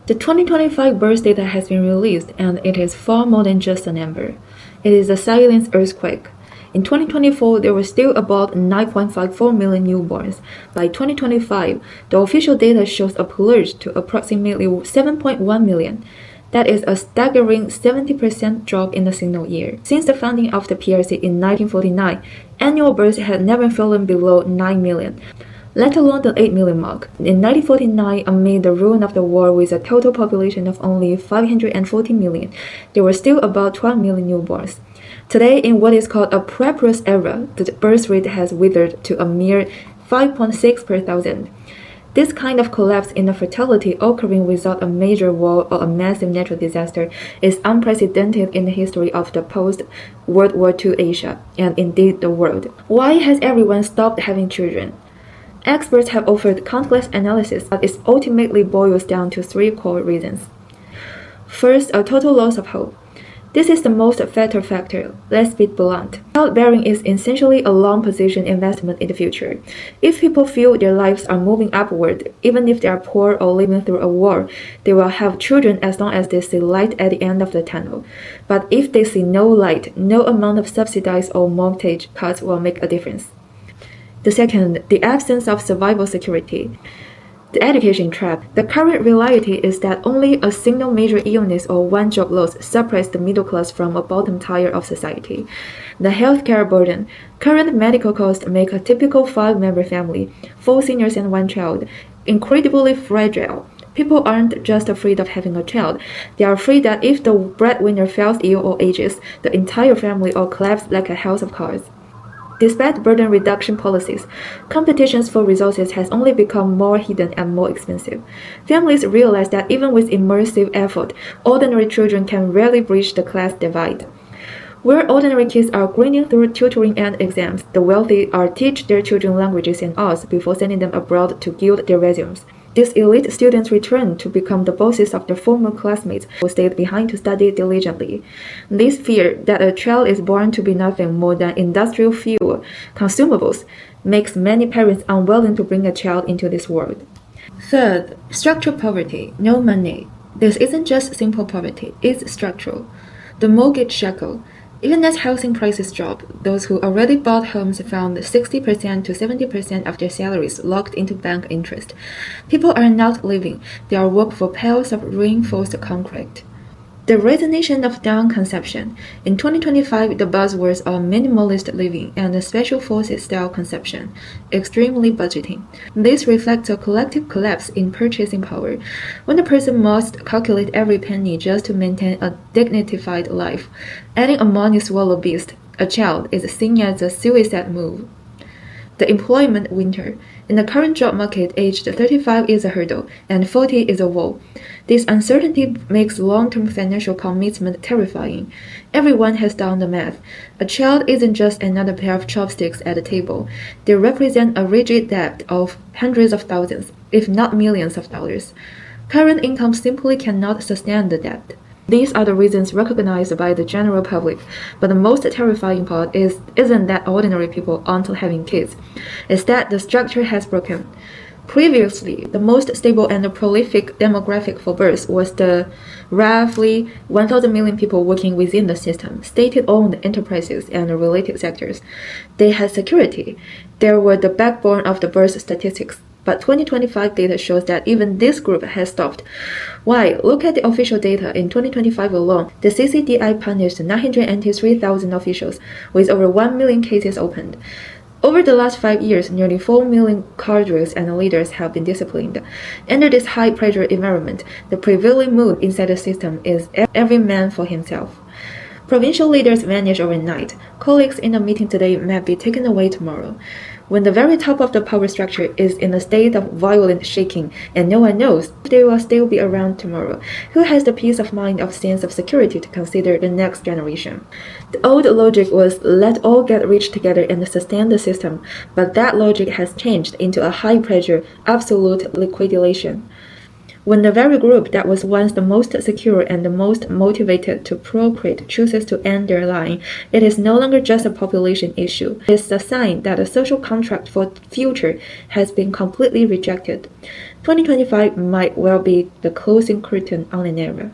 The 2025 birth data has been released, and it is far more than just a number. It is a silent earthquake. In 2024, there were still about 9.54 million newborns. By 2025, the official data shows a plunge to approximately 7.1 million. That is a staggering 70% drop in a single year. Since the founding of the PRC in 1949, annual births had never fallen below 9 million. Let alone the 8 million mark. In 1949, amid the ruin of the war with a total population of only 540 million, there were still about 12 million newborns. Today, in what is called a prosperous era, the birth rate has withered to a mere 5.6 per thousand. This kind of collapse in the fertility occurring without a major war or a massive natural disaster is unprecedented in the history of the post-World War II Asia, and indeed the world. Why has everyone stopped having children? Experts have offered countless analyses, but it ultimately boils down to three core reasons. First, a total loss of hope. This is the most fatal factor. Let's be blunt. Childbearing is essentially a long-position investment in the future. If people feel their lives are moving upward, even if they are poor or living through a war, they will have children as long as they see light at the end of the tunnel. But if they see no light, no amount of subsidized or mortgage cuts will make a difference. The second, the absence of survival security. The education trap. The current reality is that only a single major illness or one job loss separates the middle class from a bottom tier of society. The healthcare burden. Current medical costs make a typical 5-member family, 4 seniors and 1 child, incredibly fragile. People aren't just afraid of having a child. They are afraid that if the breadwinner falls ill or ages, the entire family will collapse like a house of cards. Despite burden reduction policies, competitions for resources has only become more hidden and more expensive. Families realize that even with immersive effort, ordinary children can rarely bridge the class divide. Where ordinary kids are grinding through tutoring and exams, the wealthy are teach their children languages and arts before sending them abroad to gild their resumes. These elite students return to become the bosses of their former classmates who stayed behind to study diligently. This fear that a child is born to be nothing more than industrial fuel, consumables, makes many parents unwilling to bring a child into this world. Third, structural poverty, no money. This isn't just simple poverty, it's structural. The mortgage shackle. Even as housing prices drop, those who already bought homes found 60% to 70% of their salaries locked into bank interest. People are not living, they are working for piles of reinforced concrete. The resignation of down consumption. In 2025, the buzzwords are minimalist living and special forces style consumption, extremely budgeting. This reflects a collective collapse in purchasing power. When a person must calculate every penny just to maintain a dignified life, adding a money swallow beast, a child, is seen as a suicide move. The employment winter. In the current job market, aged 35 is a hurdle, and 40 is a wall. This uncertainty makes long-term financial commitment terrifying. Everyone has done the math. A child isn't just another pair of chopsticks at the table. They represent a rigid debt of hundreds of thousands, if not millions of dollars. Current income simply cannot sustain the debt. These are the reasons recognized by the general public, but the most terrifying part isn't that ordinary people aren't having kids. It's that the structure has broken. Previously, the most stable and prolific demographic for births was the roughly 1,000 million people working within the system, state-owned enterprises and related sectors. They had security. They were the backbone of the birth statistics. But 2025 data shows that even this group has stopped. Why? Look at the official data. In 2025 alone, the CCDI punished 983,000 officials, with over 1 million cases opened. Over the last 5 years, nearly 4 million cadres and leaders have been disciplined. Under this high-pressure environment, the prevailing mood inside the system is every man for himself. Provincial leaders vanish overnight. Colleagues in a meeting today might be taken away tomorrow. When the very top of the power structure is in a state of violent shaking and no one knows if they will still be around tomorrow, who has the peace of mind of sense of security to consider the next generation? The old logic was let all get rich together and sustain the system, but that logic has changed into a high-pressure, absolute liquidation. When the very group that was once the most secure and the most motivated to procreate chooses to end their line, it is no longer just a population issue. It is a sign that the social contract for the future has been completely rejected. 2025 might well be the closing curtain on an era.